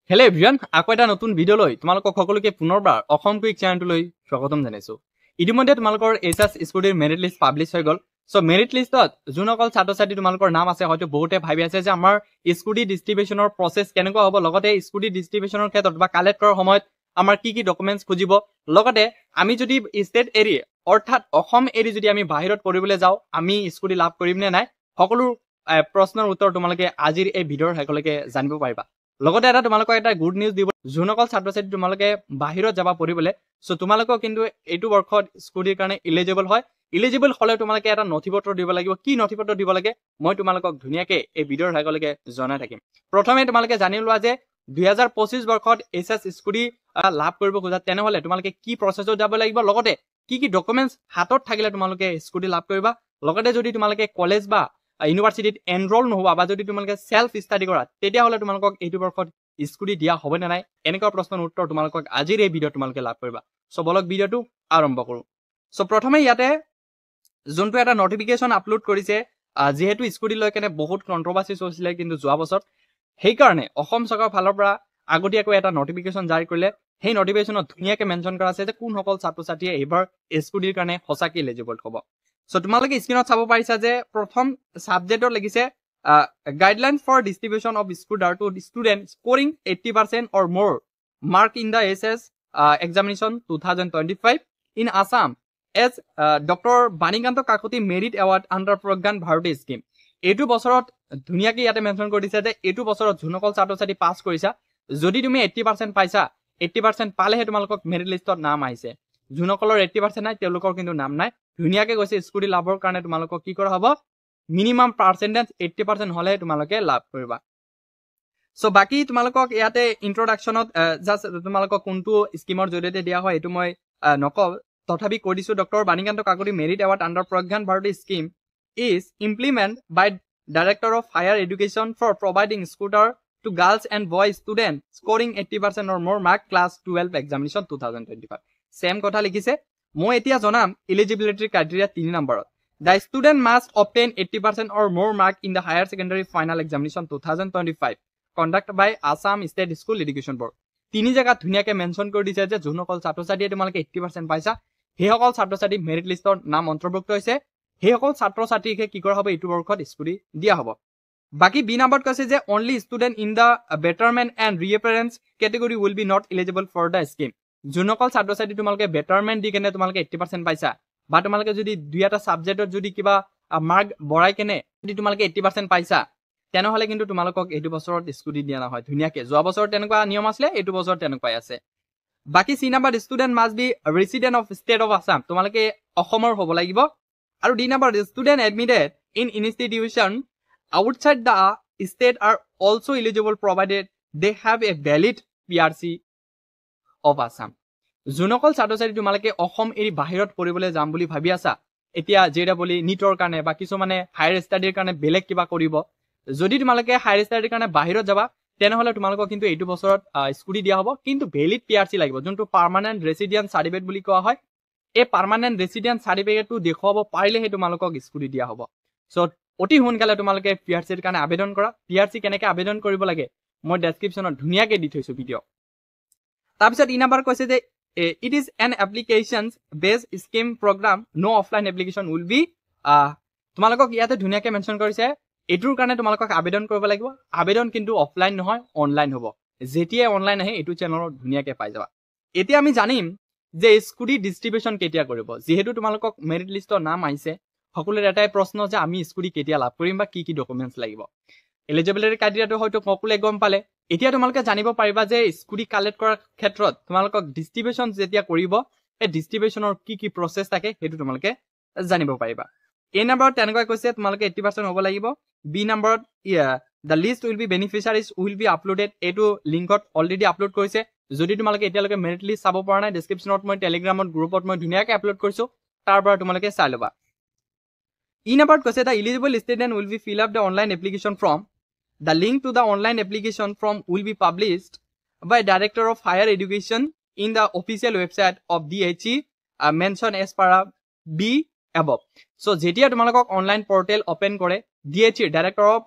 Hello' everyone, আকৌ এটা নতুন ভিডিঅ' লৈ তোমালোকক সকলোকে পুনৰবাৰ অসম কুইক চেনেলটোলৈ স্বাগতম জনাইছো। ইতিমধ্যে তোমালোকৰ এইচএছ স্কুটিৰ মেৰিট লিষ্ট পাব্লিছ হৈ গ'ল। সো মেৰিট লিষ্টত যোনসকল ছাত্ৰ ছাত্ৰী তোমালোকৰ নাম আছে হয়তো বহুতে ভাবি আছে যে আমাৰ স্কুটি ডিষ্ট্ৰিবিউচনৰ প্ৰচেছ কেনেকুৱা হ'ব, লগতে স্কুটি ডিষ্ট্ৰিবিউচনৰ ক্ষেত্ৰত বা কালেক্ট কৰাৰ সময়ত আমাৰ কি ডকুমেণ্টছ খুজিব, লগতে আমি যদি ষ্টেট এৰি অৰ্থাৎ অসম এৰি যদি আমি বাহিৰত পঢ়িবলৈ যাওঁ আমি স্কুটি লাভ কৰিম নে নাই, সকলো প্ৰশ্নৰ উত্তৰ তোমালোকে আজিৰ এই ভিডিঅ'ৰ শেষলৈকে জানিব পাৰিবা। লগতে এটা তোমালোকক এটা গুড নিউজ দিব, যোনসকল ছাত্ৰ ছাত্ৰী তোমালোকে বাহিৰত যাবা পঢ়িবলৈ, সো তোমালোকক কিন্তু এইটো বৰ্ষত স্কুটিৰ কাৰণে ইলিজিবল হয়। ইলিজিবল হলে তোমালোকে এটা নথিপত্ৰ দিব লাগিব। কি নথিপত্ৰ দিব লাগে মই তোমালোকক ধুনীয়াকে এই ভিডিঅ'ৰ শেষলৈকে জনাই থাকিম। প্ৰথমে তোমালোকে জানি লোৱা যে 2025 বৰ্ষত এইচএছ স্কুটি লাভ কৰিব খোজা তেনেহলে তোমালোকে কি প্ৰচেছত যাব লাগিব, লগতে কি ডকুমেণ্টছ হাতত থাকিলে তোমালোকে স্কুটি লাভ কৰিবা। লগতে যদি তোমালোকে কলেজ বা ইউনিভাৰ্চিটিত এনৰোল নোহোৱা বা যদি তোমালোকে সেলফ ষ্টাডি কৰা তেতিয়াহ'লে তোমালোকক এইটো বৰ্ষত স্কুটি দিয়া হবে নে নাই, এনেকুৱা প্ৰশ্নৰ উত্তৰ তোমালোকক আজিৰ এই ভিডিঅ'ত তোমালোকে লাভ কৰিবা। সো বলক ভিডিঅ'টো আৰম্ভ কৰো। সো প্ৰথমে ইয়াতে যোনটো এটা নটিফিকেশ্যন আপলোড কৰিছে, যিহেতু স্কুটি লৈ কেনে বহুত কন্ট্ৰভাৰ্চি চলিছিলে কিন্তু যোৱা বছৰ, সেইকাৰণে অসম চৰকাৰৰ ফালৰ পৰা আগতীয়াকৈ এটা নটিফিকেশ্যন জাৰি কৰিলে। সেই নটিফিকেশ্যনত ধুনীয়াকে মেনশ্যন কৰা আছে যে কোনসকল ছাত্ৰ ছাত্ৰীয়ে এইবাৰ স্কুটিৰ কাৰণে সঁচাকৈ এলিজিবল হ'ব। সো তোমালোকে স্ক্ৰীনত চাব পাৰিছা যে প্ৰথম সাবজেক্টত লিখিছে guideline for distribution of scooter to student scoring 80% or more mark in the HS examination 2025 in Assam as doctor Banikanta Kakati merit award under Pragyan Bharati scheme. এইটো বছৰত ধুনীয়াকে ইয়াতে মেনশ্যন কৰি দিছে যে এইটো বছৰত যোনসকল ছাত্ৰ ছাত্ৰী পাছ কৰিছা, যদি তুমি 80% পাইছা, 80% পালেহে তোমালোকক মেৰিট লিষ্টত নাম আহিছে। যোনসকলৰ 80% নাই তেওঁলোকৰ কিন্তু নাম নাই। ধুনীয়াকে কৈছে স্কুটি লাভৰ কাৰণে তোমালোকক কি কৰা হ'ব, মিনিমাম পাৰ্চেন্টেজ 80% হলে তোমালোকে লাভ কৰিবা। সো বাকি তোমালোকক ইয়াতে ইন্ট্ৰডাকশ্যনত জাষ্ট তোমালোকক কোনটো স্কিমৰ জৰিয়তে দিয়া হয় এইটো মই নকওঁ, তথাপি কৈ দিছো doctor Banikanta Kakati merit award under Pragyan Bharati scheme is implement by director of higher education for providing scooter to girls and boy student scoring 80% or more mark class 12 examination 2025। Same কথা লিখিছে। মই এতিয়া জনাম এলিজিবিলিটি ক্ৰাইটেৰিয়া 3 নম্বৰত। The student must obtain 80% or more mark in the higher secondary final examination 2025 conducted by Assam State School Education Board. তিনি জায়গাত ধুনীয়াকে mention কৰি দিছে যে যোনসকল ছাত্ৰ ছাত্ৰীয়ে তোমালোকে 80% পাইছা সেইসকল ছাত্ৰ ছাত্ৰী মেৰিট লিষ্টৰ নাম অন্তৰ্ভুক্ত হৈছে, সেইসকল ছাত্ৰ ছাত্ৰীকে কি কৰা হ'ব এইটো বৰ্ষত স্কুটি দিয়া হ'ব। বাকি বি নম্বৰত কৈছে যে only student in the betterment and reappearance category will be not eligible for the scheme. যোনসকল ছাত্ৰ ছাত্ৰী তোমালোকে বেটাৰমেণ্ট দি কেনে তোমালোকে 80% পাইছা বা তোমালোকে যদি দুই এটা সাবজেক্টত যদি কিবা মাৰ্ক বঢ়াই কেনে যদি তোমালোকে 80% পাইছা তেনেহলে কিন্তু তোমালোকক এইটো বছৰত স্কুটি দিয়া নহয়। ধুনীয়াকে যোৱা বছৰ তেনেকুৱা নিয়ম আছিলে, এইটো বছৰ তেনেকুৱাই আছে। বাকি C number student must B resident of state of Assam, তোমালোকে অসমৰ হ'ব লাগিব। আৰু D number student admitted in institution outside the state R also eligible provided they have a valid PRC of Assam. যোনসকল ছাত্ৰ ছাত্ৰী তোমালোকে অসম এৰি বাহিৰত পঢ়িবলৈ যাম বুলি ভাবি আছা, এতিয়া JEE নিটৰ কাৰণে বা কিছুমানে হায়াৰ ষ্টাডিৰ কাৰণে বেলেগ কিবা কৰিব, যদি তোমালোকে হায়াৰ ষ্টাডিৰ কাৰণে বাহিৰত যাবা তেনেহলে তোমালোকক কিন্তু এইটো বছৰত স্কুটি দিয়া হ'ব, কিন্তু ভেলিড PRC লাগিব, যোনটো পাৰ্মানেণ্ট ৰেচিডেন্স চাৰ্টিফিকেট বুলি কোৱা হয়। এই পাৰ্মানেণ্ট ৰেচিডেন্স চাৰ্টিফিকেটটো দেখুৱাব পাৰিলেহে তোমালোকক স্কুটি দিয়া হ'ব। সো অতি সোনকালে তোমালোকে PRCৰ কাৰণে আবেদন কৰা। PRC কেনেকৈ আবেদন কৰিব লাগে মই ডেছক্ৰিপশ্যনত ধুনীয়াকৈ দি থৈছো ভিডিঅ'। তাৰপিছত ই নাম্বাৰ কৈছে যে it is an applications based scheme program, no offline application will be তোমালোকক ইয়াতে ধুনীয়াকে মেনশ্যন কৰিছে এইটোৰ কাৰণে তোমালোকক আবেদন কৰিব লাগিব। আবেদন কিন্তু অফলাইন নহয়, অনলাইন হ'ব। যেতিয়াই অনলাইন আহে এইটো চেনেলত ধুনীয়াকে পাই যাবা। এতিয়া আমি জানিম যে স্কুটি ডিষ্ট্ৰিবিউচন কেতিয়া কৰিব। যিহেতু তোমালোকক মেৰিট লিষ্টৰ নাম আহিছে, সকলোৰে এটাই প্ৰশ্ন যে আমি স্কুটি কেতিয়া লাভ কৰিম বা কি ডকুমেণ্টছ লাগিব। এলিজিবিলিটি ক্ৰাইটেৰিয়াটো হয়তো সকলোৱে গম পালে। এতিয়া তোমালোকে জানিব পাৰিবা যে স্কুটি কালেক্ট কৰাৰ ক্ষেত্ৰত তোমালোকক ডিষ্ট্ৰিবিউচন যেতিয়া কৰিব এই ডিষ্ট্ৰিবিউচনৰ কি প্ৰচেছ থাকে সেইটো তোমালোকে জানিব পাৰিবা। এ নম্বৰত তেনেকৈ কৈছে তোমালোকে 80% হ'ব লাগিব। বি নম্বৰত the least will be beneficiaries will be uploaded, এইটো লিংকত অলৰেডি আপলোড কৰিছে। যদি তোমালোকে এতিয়ালৈকে মেৰিট লিষ্ট চাব পৰা নাই, ডেছক্ৰিপশ্যনত মই টেলিগ্ৰামত গ্ৰুপত মই ধুনীয়াকৈ আপলোড কৰিছো, তাৰ পৰা তোমালোকে চাই ল'বা। ই নম্বৰত কৈছে the eligible student will B fill up the online application form. The link to the online application form will be published by Director of Higher Education in the official website of DHE mentioned as per B above. So, যেতিয়া তোমালোকক online portal open কৰে DHE director of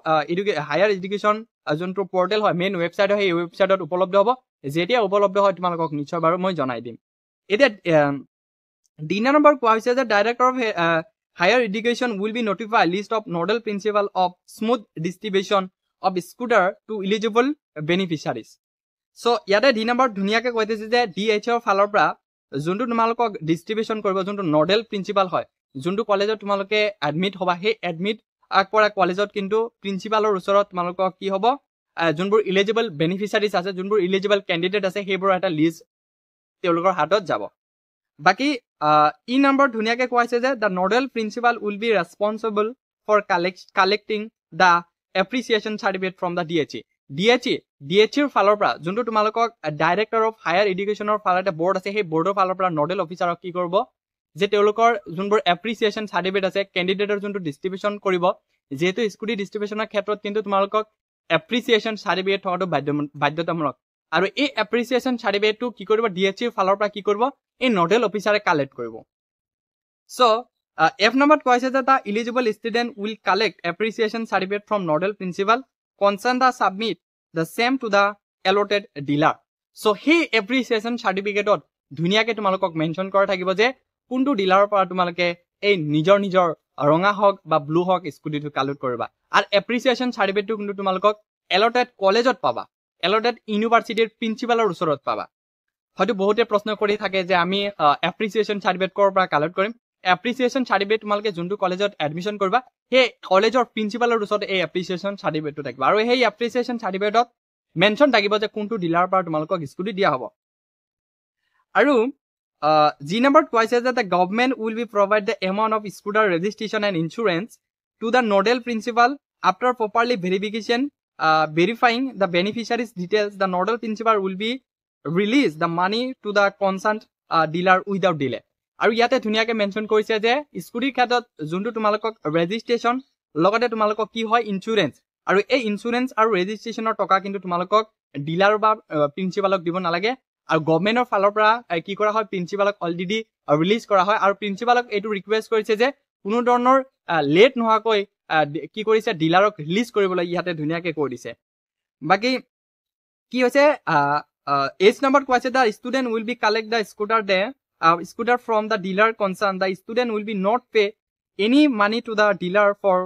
higher education যোনটো portal হয় main website হয় সেই ৱেবছাইটত উপলব্ধ হ'ব যেতিয়া উপলব্ধ হয় তোমালোকক নিশ্চয় বাৰু মই জনাই দিম এতিয়া D নম্বৰ কোৱা হৈছে যে director of higher education will be notify list of nodal principal of smooth distribution of scooter to eligible beneficiaries so' ইয়াতে D নম্বৰ ধুনীয়াকৈ কৈ দিছে যে DHEৰ ফালৰ পৰা যোনটো তোমালোকক ডিষ্ট্ৰিবিউশ্যন কৰিব যোনটো নডেল প্ৰিন্সিপাল হয় যোনটো কলেজত তোমালোকে এডমিট হ'বা সেই এডমিট কৰা কলেজত কিন্তু প্ৰিন্সিপালৰ ওচৰত তোমালোকক কি হ'ব যোনবোৰ ইলিজিবল বেনিফিচিয়াৰিজ আছে যোনবোৰ ইলিজিবল কেণ্ডিডেট আছে সেইবোৰ এটা লিষ্ট তেওঁলোকৰ হাতত যাব বাকি ই নম্বৰ ধুনীয়াকৈ কোৱা হৈছে যে the nodal principal will be responsible for collecting the appreciation certificate from the DHEৰ ফালৰ পৰা যোনটো তোমালোকক ডাইৰেক্টৰ অফ হায়াৰ এডুকেশ্যনৰ ফালৰ এটা বৰ্ড আছে সেই বৰ্ডৰ ফালৰ পৰা নডেল অফিচাৰক কি কৰিব যে তেওঁলোকৰ যোনবোৰ এপ্ৰিচিয়েশ্যন চাৰ্টিফিকেট আছে কেণ্ডিডেটৰ যোনটো ডিষ্ট্ৰিবিউশ্যন কৰিব যেহেতু স্কুটি ডিষ্ট্ৰিবিউশ্যনৰ ক্ষেত্ৰত কিন্তু তোমালোকক এপ্ৰিচিয়েশ্যন চাৰ্টিফিকেট থকাটো বাধ্যতামূলক আৰু এই এপ্ৰিচিয়েশ্যন চাৰ্টিফিকেটটো কি কৰিব DHEৰ ফালৰ পৰা কি কৰিব এই নডেল অফিচাৰে কালেক্ট কৰিব চ' F নম্বৰত কোৱা হৈছে যে the eligible student will collect appreciation certificate from nodal principal concern the submit the same to the allotted dealer so' সেই এপ্ৰিচিয়েশ্যন চাৰ্টিফিকেটত ধুনীয়াকৈ তোমালোকক মেনশ্যন কৰা থাকিব যে কোনটো ডিলাৰৰ পৰা তোমালোকে এই নিজৰ ৰঙা হওক বা ব্লু হওক স্কুটিটো কালেক্ট কৰিবা আৰু এপ্ৰিচিয়েশ্যন চাৰ্টিফিকেটটো কিন্তু তোমালোকক এলটেড কলেজত পাবা এলটেড ইউনিভাৰ্চিটিৰ প্ৰিন্সিপালৰ ওচৰত পাবা হয়তো বহুতে প্ৰশ্ন কৰি থাকে যে আমি এপ্ৰিচিয়েশ্যন চাৰ্টিফিকেট ক'ৰ পৰা কালেক্ট কৰিম এপ্ৰিচিয়েশ্যন চাৰ্টিফিকেট তোমালোকে যোনটো কলেজত এডমিশ্যন কৰিবা সেই কলেজৰ প্ৰিন্সিপালৰ ওচৰত এই এপ্ৰিচিয়েশ্যন চাৰ্টিফিকেটটো থাকিব আৰু সেই এপ্ৰিচিয়েশ্যন চাৰ্টিফিকেটত মেনশ্যন থাকিব যে কোনটো ডিলাৰৰ পৰা তোমালোকক স্কুটি দিয়া হ'ব আৰু G নম্বৰত কোৱা হৈছে যে the government will B provide the amount of scooter registration and insurance to the nodal principal after properly verifying the beneficiaries details the nodal principal will be release the money to the concerned dealer without delay আৰু ইয়াতে ধুনীয়াকৈ mention কৰিছে যে স্কুটিৰ ক্ষেত্ৰত যোনটো তোমালোকক registration লগতে তোমালোকক কি হয় ইঞ্চুৰেঞ্চ আৰু এই ইঞ্চুৰেঞ্চ আৰু ৰেজিষ্ট্ৰেশ্যনৰ টকা কিন্তু তোমালোকক ডিলাৰ বা প্ৰিন্সিপালক দিব নালাগে আৰু গভৰ্ণমেণ্টৰ ফালৰ পৰা কি কৰা হয় প্ৰিন্সিপালক অলৰেডি ৰিলিজ কৰা হয় আৰু প্ৰিন্সিপালক এইটো ৰিকুৱেষ্ট কৰিছে যে কোনো ধৰণৰ লেট নোহোৱাকৈ কি কৰিছে ডিলাৰক ৰিলিজ কৰিবলৈ ইয়াতে ধুনীয়াকৈ কৈ দিছে বাকি কি হৈছে H নম্বৰত কোৱা হৈছে the student will be collect the scooter from the dealer concern the student will be not pay any money to the dealer for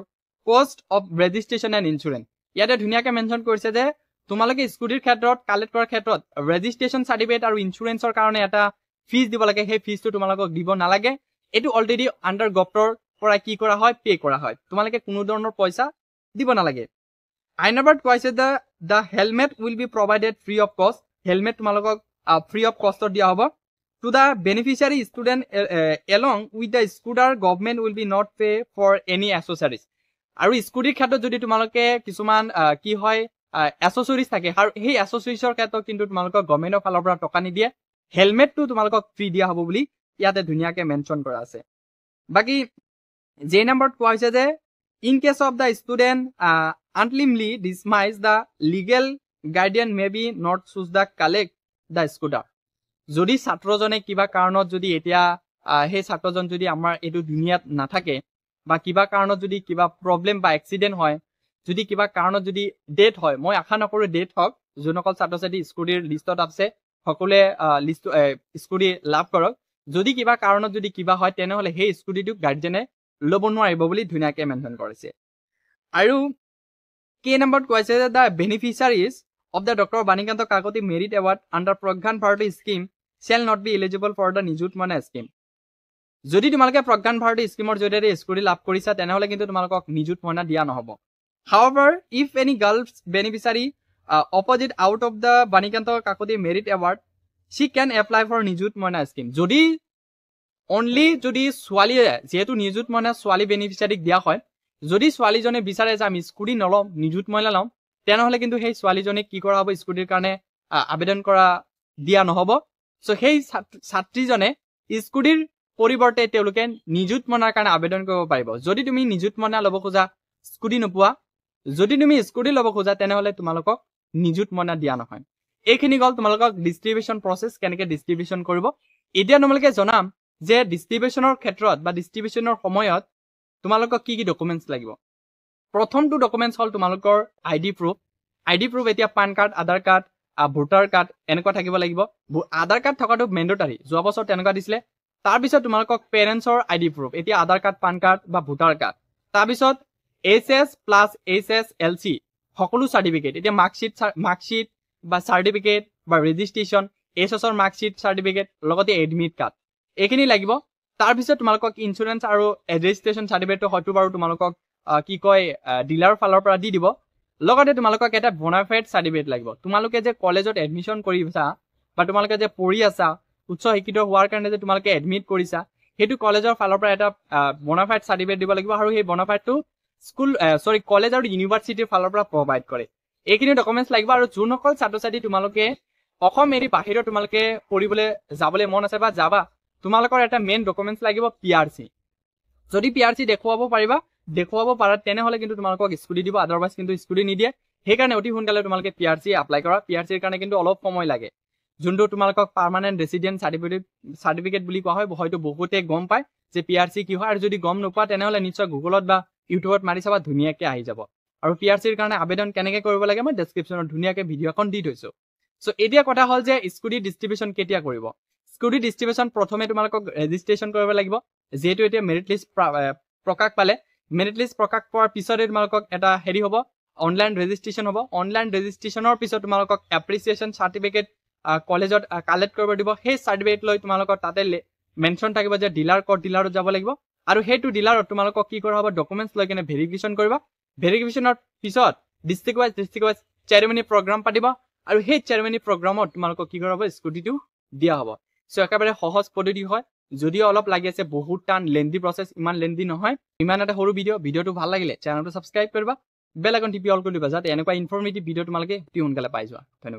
cost of registration and insurance ইয়াতে ধুনীয়াকৈ মেনশ্যন কৰিছে যে তোমালোকে স্কুটিৰ ক্ষেত্ৰত কালেক্ট কৰাৰ ক্ষেত্ৰত ৰেজিষ্ট্ৰেশ্যন চাৰ্টিফিকেট আৰু ইঞ্চুৰেঞ্চৰ কাৰণে এটা ফিজ দিব লাগে সেই ফিজটো তোমালোকক দিব নালাগে এইটো অলৰেডি আণ্ডাৰ গভৰ্ণৰ পৰা কি কৰা হয় পে কৰা হয় তোমালোকে কোনো ধৰণৰ পইচা দিব নালাগে I নম্বৰত কোৱা হৈছে the helmet will be provided free of cost helmet তোমালোকক ফ্ৰী অফ কষ্টত দিয়া হ'ব to the beneficiary student along with the scooter government will be not pay for any accessories আৰু স্কুটিৰ ক্ষেত্ৰত যদি তোমালোকে কিছুমান কি হয় এচেছৰিজ থাকে আৰু সেই এচেছৰিজৰ ক্ষেত্ৰত কিন্তু তোমালোকক গভৰ্ণমেণ্টৰ ফালৰ পৰা টকা নিদিয়ে হেলমেটটো তোমালোকক ফ্ৰী দিয়া হ'ব বুলি ইয়াতে ধুনীয়াকৈ মেনশ্যন কৰা আছে বাকি J নম্বৰত কোৱা হৈছে যে in case of the student untimely dismiss the legal guardian may be not choose the collect the scooter যদি ছাত্ৰজনে কিবা কাৰণত যদি এতিয়া সেই ছাত্ৰজন যদি আমাৰ এইটো দুনিয়াত নাথাকে বা কিবা কাৰণত যদি কিবা প্ৰব্লেম বা এক্সিডেণ্ট হয় যদি কিবা কাৰণত যদি ডেথ হয় মই আশা নকৰোঁ ডেথ হওক যোনসকল ছাত্ৰ ছাত্ৰী স্কুটিৰ লিষ্টত আছে সকলোৱে লিষ্ট স্কুটি লাভ কৰক যদি কিবা কাৰণত যদি কিবা হয় তেনেহ'লে সেই স্কুটিটোক গাৰ্জেনে ল'ব নোৱাৰিব বুলি ধুনীয়াকৈ মেনশ্যন কৰিছে আৰু K নম্বৰত কোৱা হৈছে যে the beneficiaries of the doctor Banikanta Kakati merit award under Pragyan Bharati scheme shall not be eligible for the Nijut Moina scheme যদি তোমালোকে প্ৰজ্ঞান ভাৰতী স্কিমৰ জৰিয়তে স্কুটি লাভ কৰিছা তেনেহ'লে কিন্তু তোমালোকক নিযুত মইনা দিয়া নহ'ব however if any girls beneficiary opted out of the Banikanta Kakati merit award she can apply for Nijut Moina scheme যদি অনলি যদি ছোৱালীয়ে যেহেতু নিযুত মইনা ছোৱালী বেনিফিচিয়াৰীক দিয়া হয় যদি ছোৱালীজনে বিচাৰে যে আমি স্কুটি নল'ম নিযুত মইনা ল'ম তেনেহ'লে কিন্তু সেই ছোৱালীজনীক কি কৰা হ'ব স্কুটিৰ কাৰণে আবেদন কৰা দিয়া নহ'ব চ' সেই ছাত্ৰীজনে স্কুটিৰ পৰিৱৰ্তে তেওঁলোকে নিযুত মইনাৰ কাৰণে আবেদন কৰিব পাৰিব যদি তুমি নিযুত মইনা ল'ব খোজা স্কুটি নোপোৱা যদি তুমি স্কুটি ল'ব খোজা তেনেহ'লে তোমালোকক নিযুত মইনা দিয়া নহয় এইখিনি গ'ল তোমালোকক ডিষ্ট্ৰিবিউশ্যন প্ৰচেছ কেনেকৈ ডিষ্ট্ৰিবিউশ্যন কৰিব এতিয়া তোমালোকে জনাম যে ডিষ্ট্ৰিবিউশ্যনৰ ক্ষেত্ৰত বা ডিষ্ট্ৰিবিউশ্যনৰ সময়ত তোমালোকক কি ডকুমেণ্টছ লাগিব প্ৰথমটো ডকুমেণ্টছ হ'ল তোমালোকৰ আইডি প্ৰুফ এতিয়া পান কাৰ্ড আধাৰ কাৰ্ড ভোটাৰ কাৰ্ড এনেকুৱা থাকিব লাগিব আধাৰ কাৰ্ড থকাটো মেণ্ডেটৰী যোৱা বছৰ তেনেকুৱা দিছিলে তাৰপিছত তোমালোকক পেৰেণ্টছৰ আইডি প্ৰুফ এতিয়া আধাৰ কাৰ্ড পান কাৰ্ড বা ভোটাৰ কাৰ্ড তাৰপিছত HS প্লাছ HSLC সকলো চাৰ্টিফিকেট এতিয়া মাৰ্কশ্বিট বা চাৰ্টিফিকেট বা ৰেজিষ্ট্ৰেশ্যন HSৰ মাৰ্কশ্বিট চাৰ্টিফিকেট লগতে এডমিট কাৰ্ড এইখিনি লাগিব তাৰপিছত তোমালোকক ইঞ্চুৰেঞ্চ আৰু ৰেজিষ্ট্ৰেশ্যন চাৰ্টিফিকেটটো হয়তো বাৰু তোমালোকক কি কয় ডিলাৰ ফালৰ পৰা দি দিব লগতে তোমালোকক এটা বনাফাইড চাৰ্টিফিকেট লাগিব তোমালোকে যে কলেজত এডমিশ্যন কৰিছা বা তোমালোকে যে পঢ়ি আছা উচ্চ শিক্ষিত হোৱাৰ কাৰণে যে তোমালোকে এডমিট কৰিছা সেইটো কলেজৰ ফালৰ পৰা এটা বনাফাইড চাৰ্টিফিকেট দিব লাগিব আৰু সেই বনাফাইডটো কলেজ আৰু ইউনিভাৰ্চিটিৰ ফালৰ পৰা প্ৰভাইড কৰে এইখিনি ডকুমেণ্টছ লাগিব আৰু যোনসকল ছাত্ৰ ছাত্ৰী তোমালোকে অসম এৰি বাহিৰত তোমালোকে পঢ়িবলৈ যাবলৈ মন আছে বা যাবা তোমালোকৰ এটা মেইন ডকুমেণ্টছ লাগিব PRC যদি PRC দেখুৱাব পাৰা তেনেহলে কিন্তু তোমালোকক স্কুটি দিব আদাৰৱাইজ কিন্তু স্কুটি নিদিয়ে সেইকাৰণে অতি সোনকালে তোমালোকে PRC এপ্লাই কৰা PRCৰ কাৰণে কিন্তু অলপ সময় লাগে যোনটো তোমালোকক পাৰ্মানেণ্ট ৰেচিডেন্ট চাৰ্টিফিকেট বুলি কোৱা হয় হয়তো বহুতে গম পায় যে PRC কি হয় আৰু যদি গম নোপোৱা তেনেহলে নিশ্চয় গুগলত বা ইউটিউবত মাৰি চাবা ধুনীয়াকৈ আহি যাব আৰু PRCৰ কাৰণে আবেদন কেনেকৈ কৰিব লাগে মই ডেছক্ৰিপশ্যনত ধুনীয়াকৈ ভিডিঅ' এখন দি থৈছো সো এতিয়া কথা হ'ল যে স্কুটি ডিস্ট্ৰিবিউচন কেতিয়া কৰিব স্কুটি ডিস্ট্ৰিবিউচন প্ৰথমে তোমালোকক ৰেজিষ্ট্ৰেশ্যন কৰিব লাগিব যেহেতু এতিয়া মেৰিট লিষ্ট প্ৰকাশ পালে মেৰিট লিষ্ট প্ৰকাশ পোৱাৰ পিছতে তোমালোকক এটা হেৰি হ'ব অনলাইন ৰেজিষ্ট্ৰেশ্যন হ'ব অনলাইন ৰেজিষ্ট্ৰেশ্যনৰ পিছত তোমালোকক এপ্ৰিচিয়েশ্যন চাৰ্টিফিকেট কলেজত কালেক্ট কৰিব দিব সেই চাৰ্টিফিকেট লৈ তোমালোকৰ তাতে মেনশ্যন থাকিব যে ডিলাৰত যাব লাগিব আৰু সেইটো ডিলাৰত তোমালোকক কি কৰা হ'ব ডকুমেণ্টছ লৈ কেনে ভেৰিফিকেশ্যন কৰিবা ভেৰিফিকেশ্যনৰ পিছত ডিষ্ট্ৰিক্ট ৱাইজ চেৰিমনি প্ৰগ্ৰাম পাতিব আৰু সেই চেৰিমনি প্ৰগ্ৰামত তোমালোকক কি কৰা হ'ব স্কুটিটো দিয়া হ'ব সো একেবাৰে সহজ পদ্ধতি হয় যদিও অলপ লাগি আছে বহুত টান লেন্দি প্ৰসেস ইমান লেন্দি নহয় ইমান এটা সৰু ভিডিঅ'টো ভাল লাগিলে চেনেলটো সাবস্ক্ৰাইব কৰিবা বেল আইকন টিপি অল কৰি দিবা যাতে এনেকুৱা ইনফৰমেটিভ ভিডিঅ' তোমালোকে অতি সোনকালে পাই যোৱা ধন্যবাদ